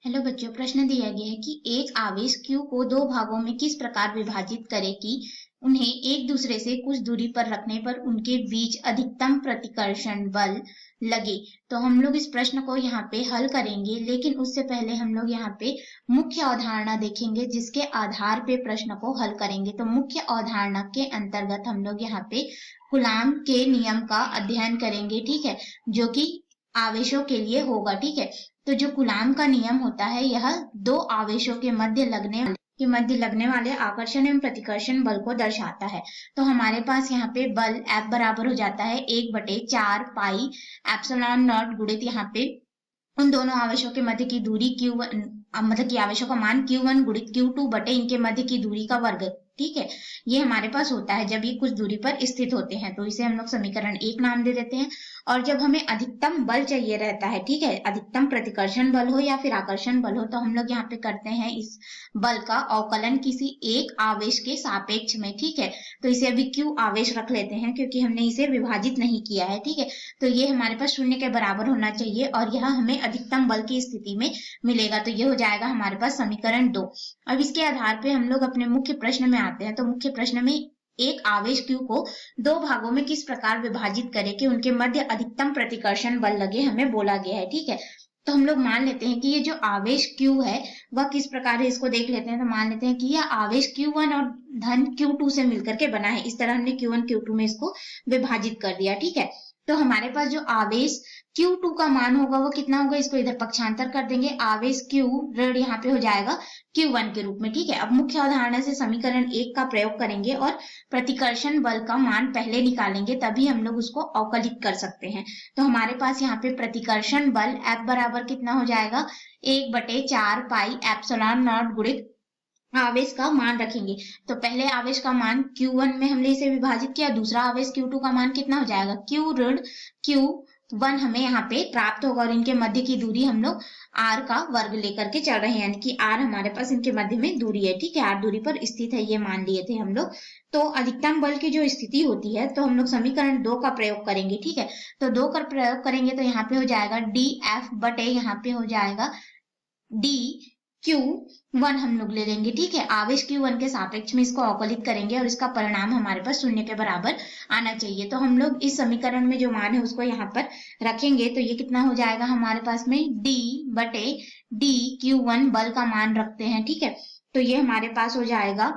Hello बच्चों, प्रश्न दिया गया है कि एक आवेश Q को दो भागों में किस प्रकार विभाजित करें कि उन्हें एक दूसरे से कुछ दूरी पर रखने पर उनके बीच अधिकतम प्रतिकर्षण बल लगे। तो हम लोग इस प्रश्न को यहाँ पे हल करेंगे, लेकिन उससे पहले हम लोग यहाँ पे मुख्य अवधारणा देखेंगे जिसके आधार पे प्रश्न को हल करेंगे। तो मुख्य अवधारणा के अंतर्गत हम लोग यहाँ पे कूलाम के नियम का अध्ययन करेंगे, ठीक है, जो कि आवेशों के लिए होगा। ठीक है, तो जो कूलाम का नियम होता है यह दो आवेशों के मध्य लगने वाले आकर्षण एवं प्रतिकर्षण बल को दर्शाता है। तो हमारे पास यहाँ पे बल F बराबर हो जाता है 1/4 पाई एप्सिलॉन नॉट गुणित यहाँ पे उन दोनों आवेशों के मध्य की दूरी Q1, मतलब कि आवेशों का मान Q1 गुणित Q2 बटे इनके मध्य की दूरी का वर्ग। ठीक है, ये हमारे पास होता है जब ये कुछ दूरी पर स्थित होते हैं, तो इसे हम लोग समीकरण 1 नाम दे देते हैं। और जब हमें अधिकतम बल चाहिए रहता है, ठीक है, अधिकतम प्रतिकर्षण बल हो या फिर आकर्षण बल हो, तो हम लोग यहाँ पे करते हैं इस बल का अवकलन किसी एक आवेश के सापेक्ष में। ठीक है, तो इसे अभी Q आवेश रख लेते हैं क्योंकि हमने इसे विभाजित नहीं किया है। ठीक है, तो ये हमारे पास 0 के बराबर होना चाहिए और यह हमें अधिकतम बल की स्थिति में मिलेगा। तो ये हो जाएगा हमारे पास समीकरण 2। अब इसके आधार पे हम लोग अपने मुख्य प्रश्न में आते हैं। तो मुख्य प्रश्न में एक आवेश Q को दो भागों में किस प्रकार विभाजित करें कि उनके मध्य अधिकतम प्रतिकर्षण बल लगे, हमें बोला गया है। ठीक है, तो हम लोग मान लेते हैं कि ये जो आवेश Q है वह किस प्रकार है, इसको देख लेते हैं। तो मान लेते हैं कि यह आवेश Q1 और धन Q2 से मिलकर के बना है। इस तरह हमने Q1 Q2 में इसको विभाजित कर दिया। ठीक है, तो हमारे पास जो आवेश Q2 का मान होगा वो कितना होगा, इसको इधर पक्षांतर कर देंगे। आवेश Q ऋण यहाँ पे हो जाएगा Q1 के रूप में। ठीक है, अब मुख्य अवधारणा से समीकरण 1 का प्रयोग करेंगे और प्रतिकर्षण बल का मान पहले निकालेंगे, तभी हम लोग उसको अवकलित कर सकते हैं। तो हमारे पास यहाँ पे प्रतिकर्षण बल F बराबर कितना हो जाएगा, 1/4 पाई एप्सिलॉन नॉट गुणित आवेश का मान रखेंगे। तो पहले आवेश का मान Q1 में हमने इसे विभाजित किया, दूसरा आवेश Q2 का मान कितना हो जाएगा, Q ऋण Q1 हमें यहाँ पे प्राप्त होगा और इनके मध्य की दूरी हम लोग R का वर्ग लेकर के चल रहे हैं, यानी कि R हमारे पास इनके मध्य में दूरी है। ठीक है, R दूरी पर स्थित है, ये मान लिए थे हम लोग। तो अधिकतम बल की जो स्थिति होती है, तो हम लोग समीकरण 2 का प्रयोग करेंगे। ठीक है, तो 2 का प्रयोग करेंगे तो यहाँ पे हो जाएगा DF बटे यहाँ पे हो जाएगा DQ1 हम लोग ले लेंगे। ठीक है, आवेश Q1 के सापेक्ष में इसको अवकलित करेंगे और इसका परिणाम हमारे पास 0 के बराबर आना चाहिए। तो हम लोग इस समीकरण में जो मान है उसको यहाँ पर रखेंगे, तो ये कितना हो जाएगा हमारे पास में D बटे DQ1 बल का मान रखते हैं। ठीक है, तो ये हमारे पास हो जाएगा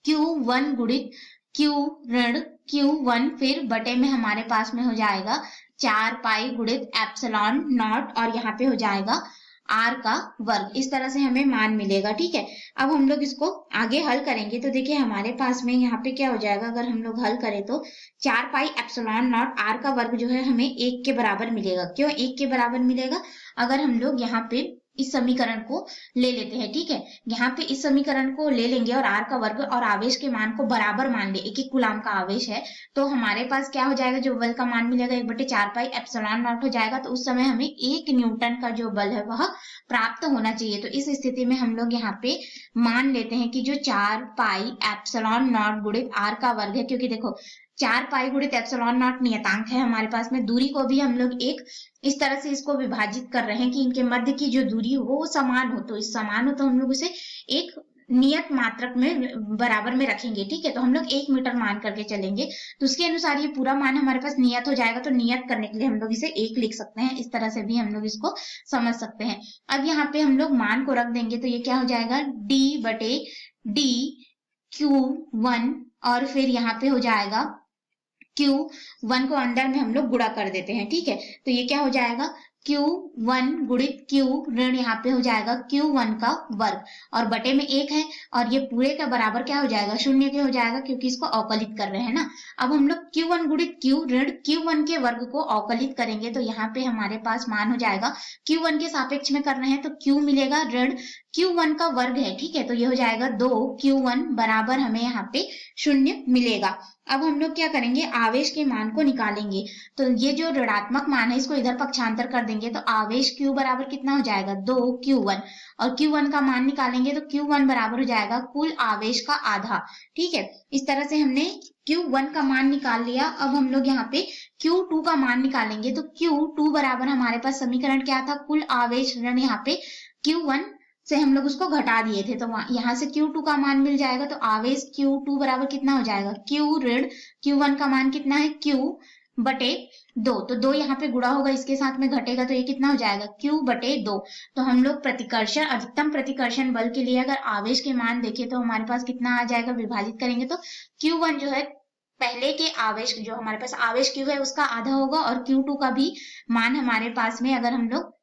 Q1 गुणित Q ऋण Q1 फिर बटे में हमारे पास में हो जाएगा 4 पाई गुणित एप्सिलॉन नॉट और यहाँ पे हो जाएगा R का वर्ग। इस तरह से हमें मान मिलेगा। ठीक है, अब हम लोग इसको आगे हल करेंगे। तो देखिए हमारे पास में यहाँ पे क्या हो जाएगा, अगर हम लोग हल करें तो 4 पाई एप्सिलॉन नॉट R का वर्ग जो है हमें 1 के बराबर मिलेगा। क्यों 1 के बराबर मिलेगा, अगर हम लोग यहाँ पे इस समीकरण को ले लेते हैं। ठीक है, यहाँ पे इस समीकरण को ले लेंगे और R का वर्ग और आवेश के मान को बराबर मान ले, एक कूलाम का आवेश है, तो हमारे पास क्या हो जाएगा, जो बल का मान मिलेगा 1/4 पाई एप्सिलॉन नॉट हो जाएगा। तो उस समय हमें 1 न्यूटन का जो बल है वह प्राप्त होना चाहिए। तो इस स्थिति में हम लोग यहाँ पे मान लेते हैं कि जो 4 पाई एप्सिलॉन नॉट गुणित R का वर्ग है, क्योंकि देखो 4 पाई गुणित एप्सिलॉन नॉट नियतांक है हमारे पास में, दूरी को भी हम लोग एक इस तरह से इसको विभाजित कर रहे हैं कि इनके मध्य की जो दूरी हो वो समान हो। तो इस समान हो तो हम लोग उसे एक नियत मात्रक में बराबर में रखेंगे। ठीक है, तो हम लोग 1 मीटर मान करके चलेंगे, तो उसके अनुसार ये पूरा मान हमारे पास नियत हो जाएगा। तो नियत करने के लिए हम लोग इसे 1 लिख सकते हैं, इस तरह से भी हम लोग इसको समझ सकते हैं। अब यहाँ पे हम लोग मान को रख देंगे, तो ये क्या हो जाएगा, D बटे DQ1 और फिर यहाँ पे हो जाएगा Q1 को अंदर में हम लोग गुणा कर देते हैं। ठीक है, तो ये क्या हो जाएगा, Q1 गुणित Q ऋण यहाँ पे हो जाएगा Q1 का वर्ग और बटे में 1 है और ये पूरे का बराबर क्या हो जाएगा, 0 के हो जाएगा, क्योंकि इसको अवकलित कर रहे हैं ना। अब हम लोग Q1 गुणित Q ऋण Q1 के वर्ग को अवकलित करेंगे, तो यहाँ पे हमारे पास मान हो जाएगा, Q1 के सापेक्ष में कर रहे हैं तो Q मिलेगा ऋण Q1 का वर्ग है। ठीक है, तो ये हो जाएगा 2Q1 बराबर हमें यहाँ पे 0 मिलेगा। अब हम लोग क्या करेंगे, आवेश के मान को निकालेंगे। तो ये जो ऋणात्मक मान है इसको इधर पक्षांतर कर देंगे, तो आवेश Q बराबर कितना हो जाएगा, 2Q1 और Q1 का मान निकालेंगे तो Q1 बराबर हो जाएगा कुल आवेश का आधा। ठीक है, इस तरह से हमने Q1 का मान निकाल लिया। अब हम लोग यहाँ पे Q2 का मान निकालेंगे, तो Q2 बराबर हमारे पास समीकरण क्या था, कुल आवेश ऋण यहाँ पे Q1 से हम लोग उसको घटा दिए थे, तो यहाँ से Q2 का मान मिल जाएगा। तो आवेश Q2 बराबर कितना हो जाएगा, Q ऋण Q1 का मान कितना है, Q बटे 2। तो 2 यहाँ पे गुणा होगा, इसके साथ में घटेगा, तो ये कितना हो जाएगा, Q बटे 2। तो हम लोग प्रतिकर्षण, अधिकतम प्रतिकर्षण बल के लिए अगर आवेश के मान देखें तो हमारे पास कितना आ जाएगा, विभाजित करेंगे तो Q1 जो है पहले के आवेश, जो हमारे पास आवेश Q है उसका आधा होगा, और Q2 का भी मान हमारे पास में अगर हम लोग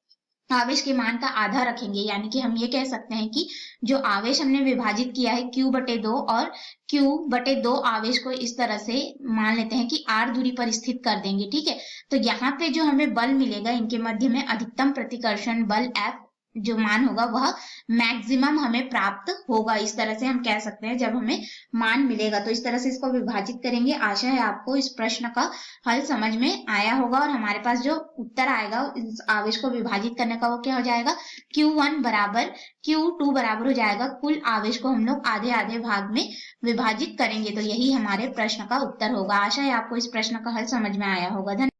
आवेश के मान का आधा रखेंगे, यानी कि हम ये कह सकते हैं कि जो आवेश हमने विभाजित किया है Q बटे 2, और Q बटे 2 आवेश को इस तरह से मान लेते हैं कि R दूरी पर स्थित कर देंगे, ठीक है। तो यहाँ पे जो हमें बल मिलेगा, इनके मध्य में अधिकतम प्रतिकर्षण बल F जो मान होगा वह मैक्सिमम हमें प्राप्त होगा, इस तरह से हम कह सकते हैं जब हमें मान मिलेगा। तो इस तरह से इसको विभाजित करेंगे। आशा है आपको इस प्रश्न का हल समझ में आया होगा, और हमारे पास जो उत्तर आएगा इस आवेश को विभाजित करने का वो क्या हो जाएगा, Q1 बराबर Q2 बराबर हो जाएगा, कुल आवेश को हम लोग आधे आधे भाग में विभाजित करेंगे। तो यही हमारे प्रश्न का उत्तर होगा। आशा है आपको इस प्रश्न का हल समझ में आया होगा। धन्यवाद।